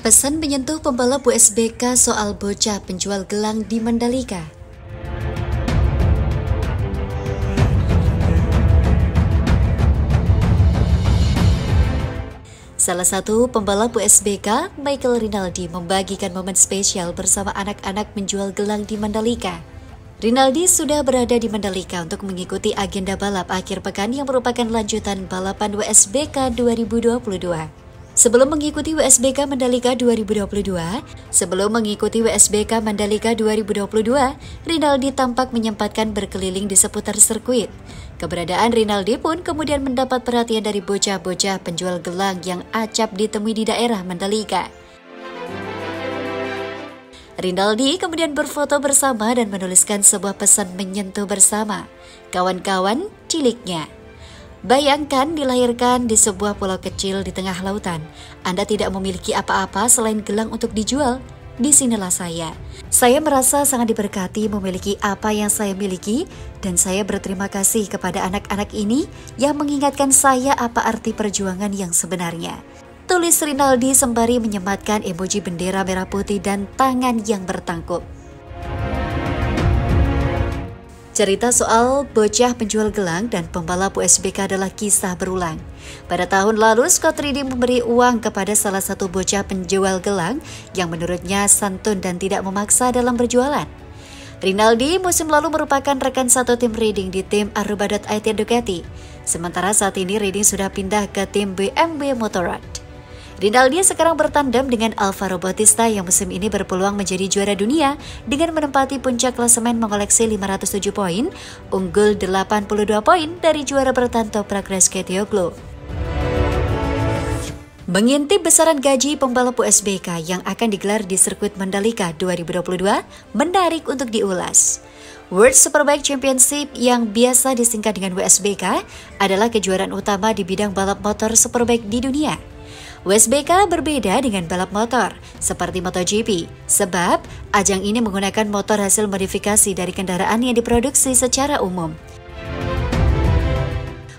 Pesan menyentuh pembalap WSBK soal bocah penjual gelang di Mandalika. Salah satu pembalap WSBK, Michael Rinaldi, membagikan momen spesial bersama anak-anak menjual gelang di Mandalika. Rinaldi sudah berada di Mandalika untuk mengikuti agenda balap akhir pekan yang merupakan lanjutan balapan WSBK 2022. Sebelum mengikuti WSBK Mandalika 2022, Rinaldi tampak menyempatkan berkeliling di seputar sirkuit. Keberadaan Rinaldi pun kemudian mendapat perhatian dari bocah-bocah penjual gelang yang acap ditemui di daerah Mandalika. Rinaldi kemudian berfoto bersama dan menuliskan sebuah pesan menyentuh bersama. Kawan-kawan ciliknya. Bayangkan dilahirkan di sebuah pulau kecil di tengah lautan. Anda tidak memiliki apa-apa selain gelang untuk dijual. Disinilah saya. Saya merasa sangat diberkati memiliki apa yang saya miliki dan saya berterima kasih kepada anak-anak ini yang mengingatkan saya apa arti perjuangan yang sebenarnya. Tulis Rinaldi sembari menyematkan emoji bendera merah putih dan tangan yang bertangkup. Cerita soal bocah penjual gelang dan pembalap WSBK adalah kisah berulang. Pada tahun lalu, Scott Reedy memberi uang kepada salah satu bocah penjual gelang yang menurutnya santun dan tidak memaksa dalam berjualan. Rinaldi musim lalu merupakan rekan satu tim Reading di tim Aruba.it Ducati. Sementara saat ini Reading sudah pindah ke tim BMW Motorrad. Rinaldi sekarang bertandem dengan Alvaro Bautista yang musim ini berpeluang menjadi juara dunia dengan menempati puncak klasemen mengoleksi 507 poin, unggul 82 poin dari juara bertahan Toprak Ketioglu. Mengintip besaran gaji pembalap WSBK yang akan digelar di sirkuit Mandalika 2022 menarik untuk diulas. World Superbike Championship yang biasa disingkat dengan WSBK adalah kejuaraan utama di bidang balap motor superbike di dunia. WSBK berbeda dengan balap motor, seperti MotoGP, sebab ajang ini menggunakan motor hasil modifikasi dari kendaraan yang diproduksi secara umum.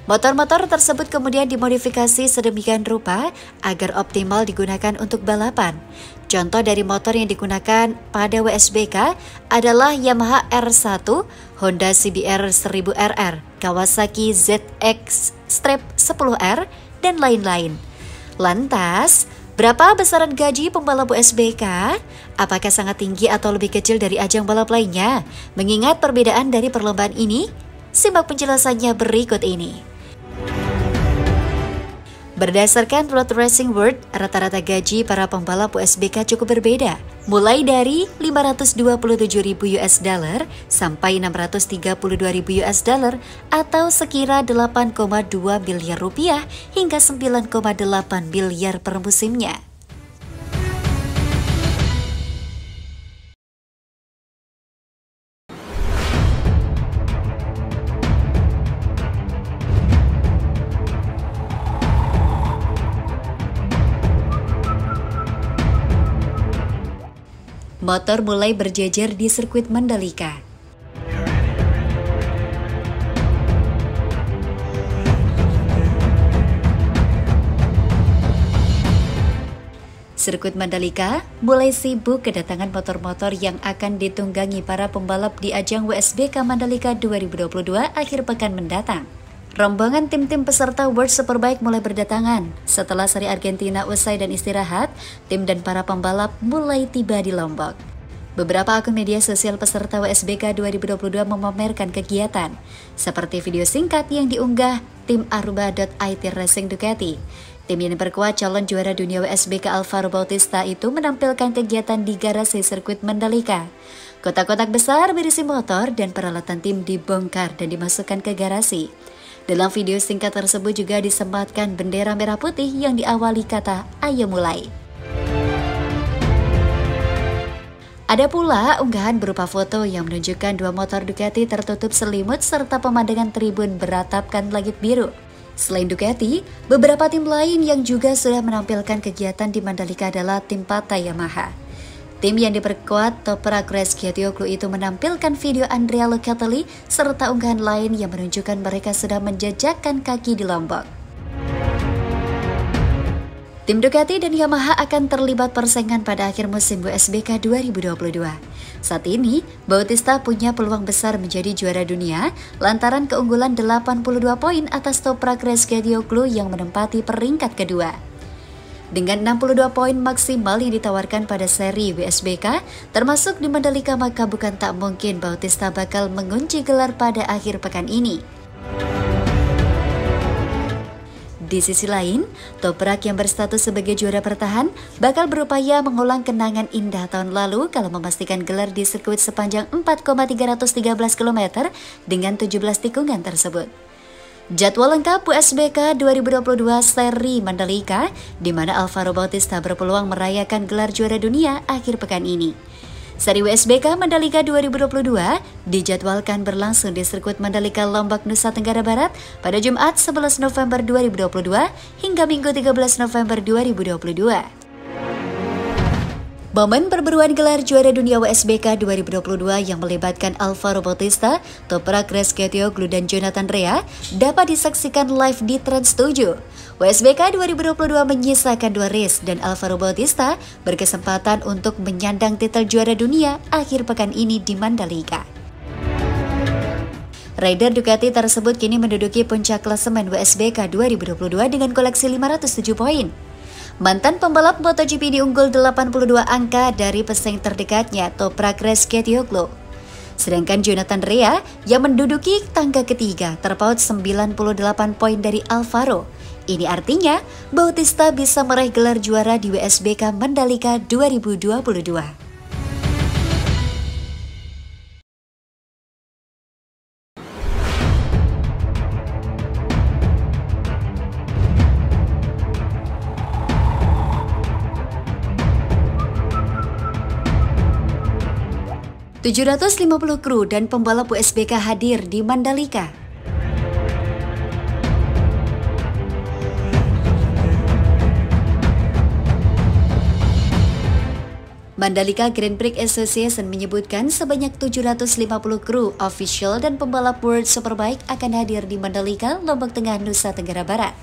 Motor-motor tersebut kemudian dimodifikasi sedemikian rupa agar optimal digunakan untuk balapan. Contoh dari motor yang digunakan pada WSBK adalah Yamaha R1, Honda CBR 1000RR, Kawasaki ZX-10R, dan lain-lain. Lantas, berapa besaran gaji pembalap WSBK? Apakah sangat tinggi atau lebih kecil dari ajang balap lainnya? Mengingat perbedaan dari perlombaan ini, simak penjelasannya berikut ini. Berdasarkan Road Racing World, rata-rata gaji para pembalap WSBK cukup berbeda, mulai dari $527.000 sampai $632.000 atau sekira 8,2 miliar rupiah hingga 9,8 miliar per musimnya. Motor mulai berjejer di sirkuit Mandalika. Sirkuit Mandalika mulai sibuk kedatangan motor-motor yang akan ditunggangi para pembalap di ajang WSBK Mandalika 2022 akhir pekan mendatang. Rombongan tim-tim peserta World Superbike mulai berdatangan. Setelah seri Argentina usai dan istirahat, tim dan para pembalap mulai tiba di Lombok. Beberapa akun media sosial peserta WSBK 2022 memamerkan kegiatan, seperti video singkat yang diunggah tim Aruba.it Racing Ducati. Tim yang diperkuat calon juara dunia WSBK Alvaro Bautista itu menampilkan kegiatan di garasi sirkuit Mandalika. Kotak-kotak besar berisi motor dan peralatan tim dibongkar dan dimasukkan ke garasi. Dalam video singkat tersebut juga disematkan bendera merah putih yang diawali kata "Ayo mulai". Ada pula unggahan berupa foto yang menunjukkan dua motor Ducati tertutup selimut serta pemandangan tribun beratapkan langit biru. Selain Ducati, beberapa tim lain yang juga sudah menampilkan kegiatan di Mandalika adalah tim Pata Yamaha. Tim yang diperkuat Toprak Ketioglu itu menampilkan video Andrea Locatelli serta unggahan lain yang menunjukkan mereka sudah menjejakkan kaki di Lombok. Tim Ducati dan Yamaha akan terlibat persaingan pada akhir musim WSBK 2022. Saat ini, Bautista punya peluang besar menjadi juara dunia lantaran keunggulan 82 poin atas Toprak Razgatlioglu yang menempati peringkat kedua. Dengan 62 poin maksimal yang ditawarkan pada seri WSBK, termasuk di Mandalika, maka bukan tak mungkin Bautista bakal mengunci gelar pada akhir pekan ini. Di sisi lain, Toprak yang berstatus sebagai juara bertahan bakal berupaya mengulang kenangan indah tahun lalu kalau memastikan gelar di sirkuit sepanjang 4,313 km dengan 17 tikungan tersebut. Jadwal lengkap WSBK 2022 seri Mandalika, di mana Alvaro Bautista berpeluang merayakan gelar juara dunia akhir pekan ini. Seri WSBK Mandalika 2022 dijadwalkan berlangsung di sirkuit Mandalika Lombok, Nusa Tenggara Barat pada Jumat 11 November 2022 hingga Minggu 13 November 2022. Momen perburuan gelar juara dunia WSBK 2022 yang melibatkan Alvaro Bautista, Toprak Razgatlioglu dan Jonathan Rea dapat disaksikan live di Trans 7. WSBK 2022 menyisakan 2 race dan Alvaro Bautista berkesempatan untuk menyandang titel juara dunia akhir pekan ini di Mandalika. Rider Ducati tersebut kini menduduki puncak klasemen WSBK 2022 dengan koleksi 507 poin. Mantan pembalap MotoGP diunggul 82 angka dari pesaing terdekatnya Toprak Razgatlioglu. Sedangkan Jonathan Rea yang menduduki tangga ketiga terpaut 98 poin dari Alvaro. Ini artinya Bautista bisa meraih gelar juara di WSBK Mandalika 2022. 750 kru dan pembalap WSBK hadir di Mandalika. Mandalika Grand Prix Association menyebutkan sebanyak 750 kru, official dan pembalap World Superbike akan hadir di Mandalika, Lombok Tengah, Nusa Tenggara Barat.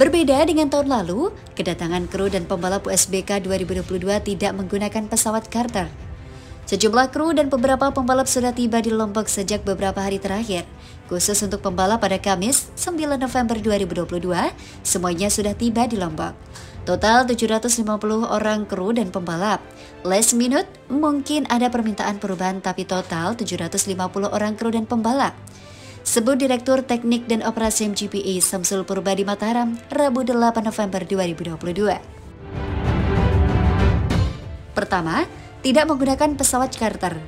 Berbeda dengan tahun lalu, kedatangan kru dan pembalap WSBK 2022 tidak menggunakan pesawat charter. Sejumlah kru dan beberapa pembalap sudah tiba di Lombok sejak beberapa hari terakhir. Khusus untuk pembalap pada Kamis, 9 November 2022, semuanya sudah tiba di Lombok. Total 750 orang kru dan pembalap. Last minute, mungkin ada permintaan perubahan tapi total 750 orang kru dan pembalap. Sebut Direktur Teknik dan Operasi MGPA Samsul Purba di Mataram, Rabu 8 November 2022. Pertama, tidak menggunakan pesawat charter.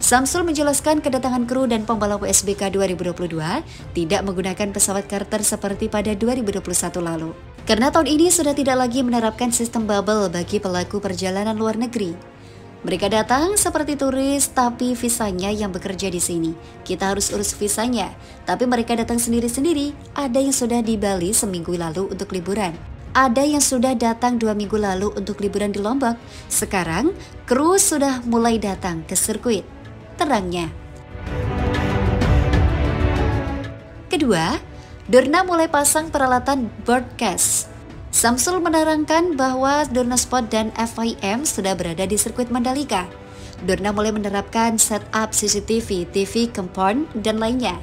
Samsul menjelaskan kedatangan kru dan pembalap WSBK 2022 tidak menggunakan pesawat charter seperti pada 2021 lalu. Karena tahun ini sudah tidak lagi menerapkan sistem bubble bagi pelaku perjalanan luar negeri. Mereka datang seperti turis tapi visanya yang bekerja di sini. Kita harus urus visanya, tapi mereka datang sendiri-sendiri. Ada yang sudah di Bali seminggu lalu untuk liburan. Ada yang sudah datang 2 minggu lalu untuk liburan di Lombok. Sekarang, kru sudah mulai datang ke sirkuit. Terangnya. Kedua, Dorna mulai pasang peralatan broadcast. Samsul menerangkan bahwa Dorna Sport dan FIM sudah berada di sirkuit Mandalika. Dorna mulai menerapkan setup CCTV, TV, compound, dan lainnya.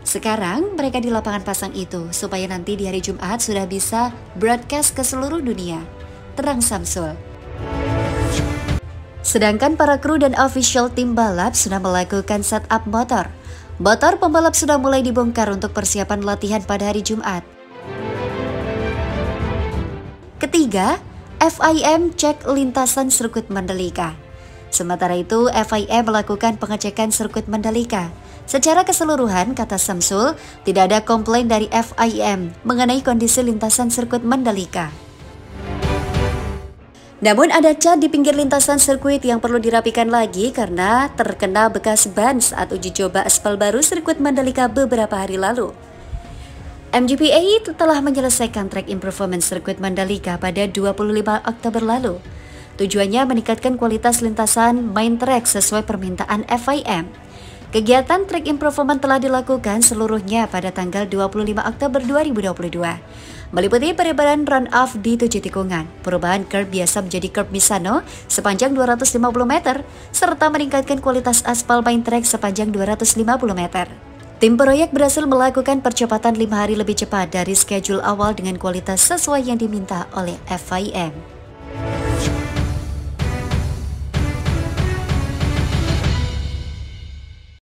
Sekarang mereka di lapangan pasang itu supaya nanti di hari Jumat sudah bisa broadcast ke seluruh dunia, terang Samsul. Sedangkan para kru dan official tim balap sudah melakukan setup motor. Motor pembalap sudah mulai dibongkar untuk persiapan latihan pada hari Jumat. Ketiga, FIM cek lintasan sirkuit Mandalika. Sementara itu, FIM melakukan pengecekan sirkuit Mandalika. Secara keseluruhan, kata Samsul, tidak ada komplain dari FIM mengenai kondisi lintasan sirkuit Mandalika. Namun ada cat di pinggir lintasan sirkuit yang perlu dirapikan lagi karena terkena bekas ban saat uji coba aspal baru sirkuit Mandalika beberapa hari lalu. MGPA telah menyelesaikan track improvement sirkuit Mandalika pada 25 Oktober lalu. Tujuannya meningkatkan kualitas lintasan main track sesuai permintaan FIM. Kegiatan track improvement telah dilakukan seluruhnya pada tanggal 25 Oktober 2022. meliputi perubahan run-off di 7 tikungan, perubahan curb biasa menjadi curb Misano sepanjang 250 meter, serta meningkatkan kualitas aspal main track sepanjang 250 meter. Tim proyek berhasil melakukan percepatan 5 hari lebih cepat dari schedule awal dengan kualitas sesuai yang diminta oleh FIM.